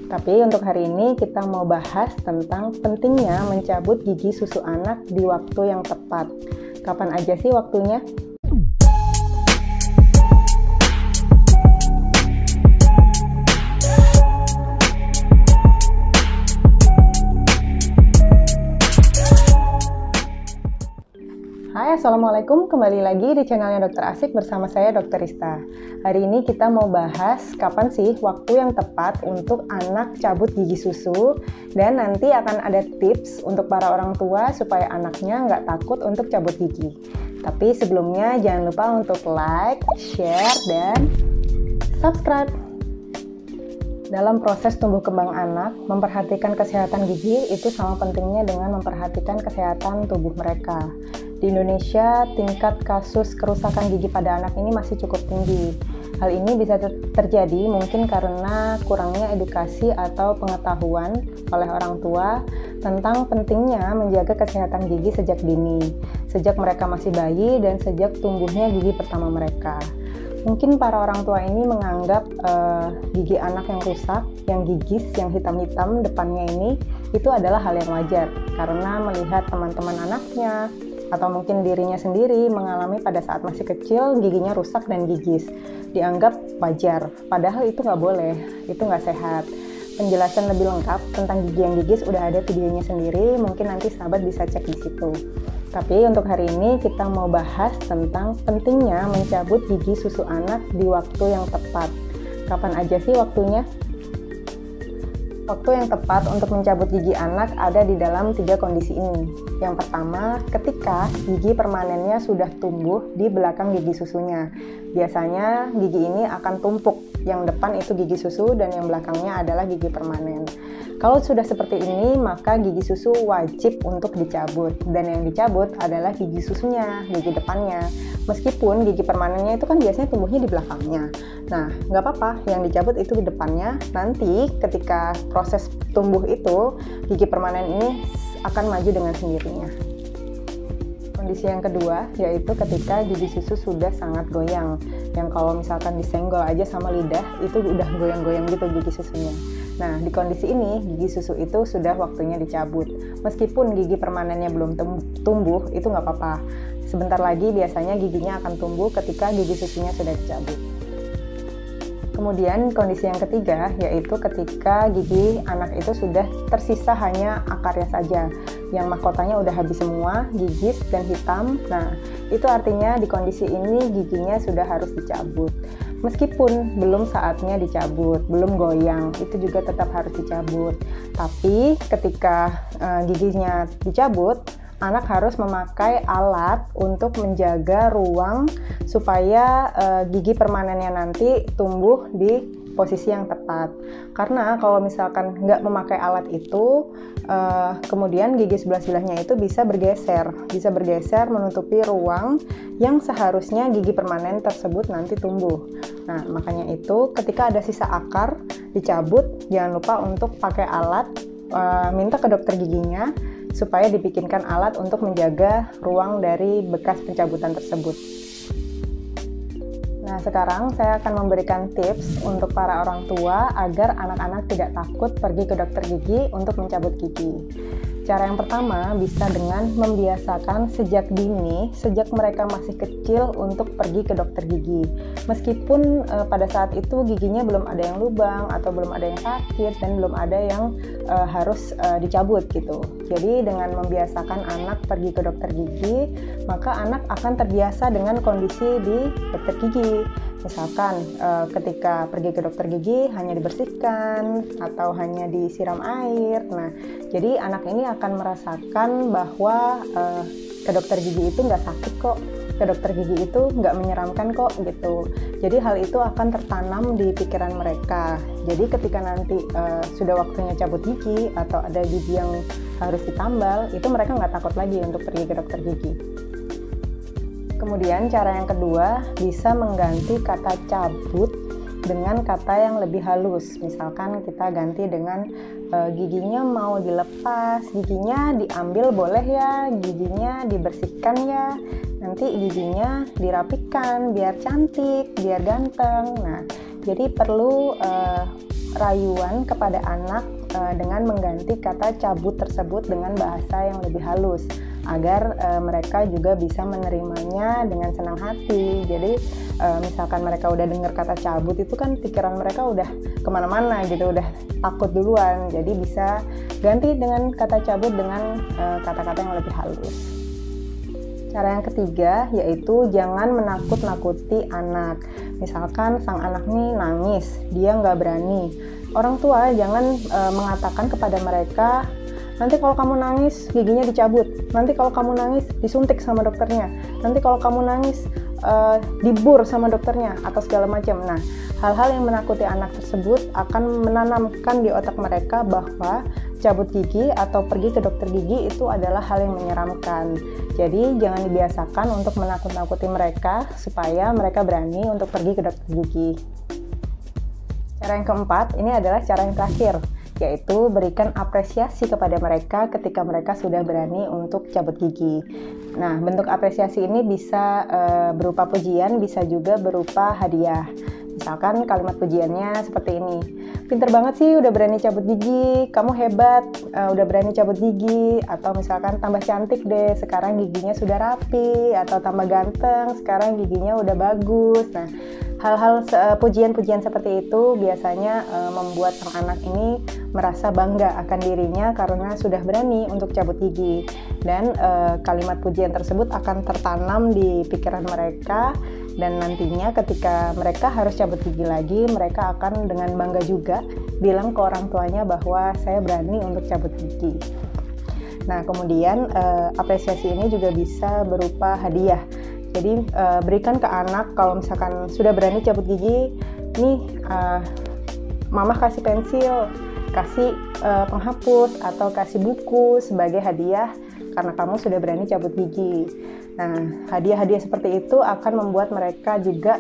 Tapi untuk hari ini kita mau bahas tentang pentingnya mencabut gigi susu anak di waktu yang tepat. Kapan aja sih waktunya? Hai, Assalamualaikum. Kembali lagi di channelnya Dokter Asik bersama saya Dr. Rista. Hari ini kita mau bahas kapan sih waktu yang tepat untuk anak cabut gigi susu, dan nanti akan ada tips untuk para orang tua supaya anaknya nggak takut untuk cabut gigi. Tapi sebelumnya jangan lupa untuk like, share, dan subscribe. Dalam proses tumbuh kembang anak, memperhatikan kesehatan gigi itu sama pentingnya dengan memperhatikan kesehatan tubuh mereka. Di Indonesia, tingkat kasus kerusakan gigi pada anak ini masih cukup tinggi. Hal ini bisa terjadi mungkin karena kurangnya edukasi atau pengetahuan oleh orang tua tentang pentingnya menjaga kesehatan gigi sejak dini, sejak mereka masih bayi dan sejak tumbuhnya gigi pertama mereka. Mungkin para orang tua ini menganggap gigi anak yang rusak, yang gigis, yang hitam-hitam depannya ini, itu adalah hal yang wajar karena melihat teman-teman anaknya atau mungkin dirinya sendiri mengalami pada saat masih kecil giginya rusak dan gigis. Dianggap wajar, padahal itu nggak boleh, itu nggak sehat. Penjelasan lebih lengkap tentang gigi yang gigis udah ada videonya sendiri, mungkin nanti sahabat bisa cek di situ. Tapi untuk hari ini kita mau bahas tentang pentingnya mencabut gigi susu anak di waktu yang tepat. Kapan aja sih waktunya? Waktu yang tepat untuk mencabut gigi anak ada di dalam 3 kondisi ini. Yang pertama, ketika gigi permanennya sudah tumbuh di belakang gigi susunya. Biasanya gigi ini akan tumpuk, yang depan itu gigi susu dan yang belakangnya adalah gigi permanen. Kalau sudah seperti ini, maka gigi susu wajib untuk dicabut, dan yang dicabut adalah gigi susunya, gigi depannya. Meskipun gigi permanennya itu kan biasanya tumbuhnya di belakangnya. Nah, nggak apa-apa, yang dicabut itu di depannya. Nanti ketika proses tumbuh itu, gigi permanen ini akan maju dengan sendirinya. Kondisi yang kedua, yaitu ketika gigi susu sudah sangat goyang. Yang kalau misalkan disenggol aja sama lidah, itu udah goyang-goyang gitu gigi susunya. Nah, di kondisi ini, gigi susu itu sudah waktunya dicabut. Meskipun gigi permanennya belum tumbuh, itu nggak apa-apa. Sebentar lagi biasanya giginya akan tumbuh ketika gigi susunya sudah dicabut. Kemudian kondisi yang ketiga, yaitu ketika gigi anak itu sudah tersisa hanya akarnya saja, yang mahkotanya udah habis semua, gigis dan hitam. Nah, itu artinya di kondisi ini giginya sudah harus dicabut. Meskipun belum saatnya dicabut, belum goyang, itu juga tetap harus dicabut. Tapi ketika giginya dicabut, anak harus memakai alat untuk menjaga ruang supaya gigi permanennya nanti tumbuh di posisi yang tepat. Karena kalau misalkan nggak memakai alat itu, kemudian gigi sebelah-sebelahnya itu bisa bergeser menutupi ruang yang seharusnya gigi permanen tersebut nanti tumbuh. Nah, makanya itu ketika ada sisa akar dicabut, jangan lupa untuk pakai alat, minta ke dokter giginya supaya dibikinkan alat untuk menjaga ruang dari bekas pencabutan tersebut. Nah, sekarang saya akan memberikan tips untuk para orang tua agar anak-anak tidak takut pergi ke dokter gigi untuk mencabut gigi. Cara yang pertama bisa dengan membiasakan sejak dini, sejak mereka masih kecil untuk pergi ke dokter gigi. Meskipun pada saat itu giginya belum ada yang lubang atau belum ada yang sakit dan belum ada yang harus dicabut gitu. Jadi dengan membiasakan anak pergi ke dokter gigi, maka anak akan terbiasa dengan kondisi di dokter gigi. Misalkan ketika pergi ke dokter gigi hanya dibersihkan atau hanya disiram air. Nah, jadi anak ini akan merasakan bahwa ke dokter gigi itu nggak sakit kok, ke dokter gigi itu nggak menyeramkan kok gitu. Jadi hal itu akan tertanam di pikiran mereka. Jadi ketika nanti sudah waktunya cabut gigi atau ada gigi yang harus ditambal, itu mereka nggak takut lagi untuk pergi ke dokter gigi. Kemudian cara yang kedua bisa mengganti kata cabut dengan kata yang lebih halus. Misalkan kita ganti dengan giginya mau dilepas, giginya diambil boleh ya, giginya dibersihkan ya, nanti giginya dirapikan biar cantik, biar ganteng. Nah, jadi perlu rayuan kepada anak dengan mengganti kata cabut tersebut dengan bahasa yang lebih halus agar mereka juga bisa menerimanya dengan senang hati. Jadi misalkan mereka udah dengar kata cabut itu kan pikiran mereka udah kemana-mana gitu, udah takut duluan. Jadi bisa ganti dengan kata cabut dengan kata-kata yang lebih halus. Cara yang ketiga yaitu jangan menakut-nakuti anak. Misalkan sang anak nih nangis, dia nggak berani. Orang tua jangan mengatakan kepada mereka, nanti kalau kamu nangis giginya dicabut, nanti kalau kamu nangis disuntik sama dokternya, nanti kalau kamu nangis dibur sama dokternya atau segala macam. Nah, hal-hal yang menakuti anak tersebut akan menanamkan di otak mereka bahwa cabut gigi atau pergi ke dokter gigi itu adalah hal yang menyeramkan. Jadi jangan dibiasakan untuk menakut-nakuti mereka supaya mereka berani untuk pergi ke dokter gigi. Cara yang keempat, ini adalah cara yang terakhir, yaitu berikan apresiasi kepada mereka ketika mereka sudah berani untuk cabut gigi. Nah, bentuk apresiasi ini bisa berupa pujian, bisa juga berupa hadiah. Misalkan kalimat pujiannya seperti ini, pinter banget sih udah berani cabut gigi, kamu hebat udah berani cabut gigi, atau misalkan tambah cantik deh, sekarang giginya sudah rapi, atau tambah ganteng, sekarang giginya udah bagus. Nah, hal-hal pujian-pujian seperti itu biasanya membuat sang anak ini merasa bangga akan dirinya karena sudah berani untuk cabut gigi. Dan kalimat pujian tersebut akan tertanam di pikiran mereka, dan nantinya ketika mereka harus cabut gigi lagi, mereka akan dengan bangga juga bilang ke orang tuanya bahwa saya berani untuk cabut gigi. Nah, kemudian apresiasi ini juga bisa berupa hadiah. Jadi berikan ke anak kalau misalkan sudah berani cabut gigi, nih mama kasih pensil, kasih penghapus, atau kasih buku sebagai hadiah karena kamu sudah berani cabut gigi. Nah, hadiah-hadiah seperti itu akan membuat mereka juga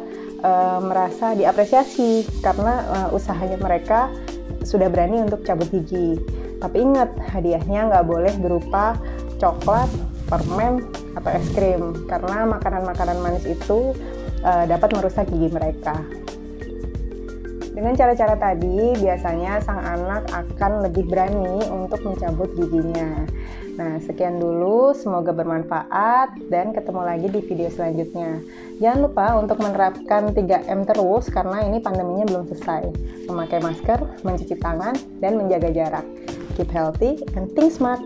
merasa diapresiasi karena usahanya mereka sudah berani untuk cabut gigi. Tapi ingat, hadiahnya nggak boleh berupa coklat, permen, atau es krim, karena makanan-makanan manis itu dapat merusak gigi mereka. Dengan cara-cara tadi, biasanya sang anak akan lebih berani untuk mencabut giginya. Nah, sekian dulu, semoga bermanfaat dan ketemu lagi di video selanjutnya. Jangan lupa untuk menerapkan 3M terus karena ini pandeminya belum selesai. Memakai masker, mencuci tangan, dan menjaga jarak. Keep healthy and think smart.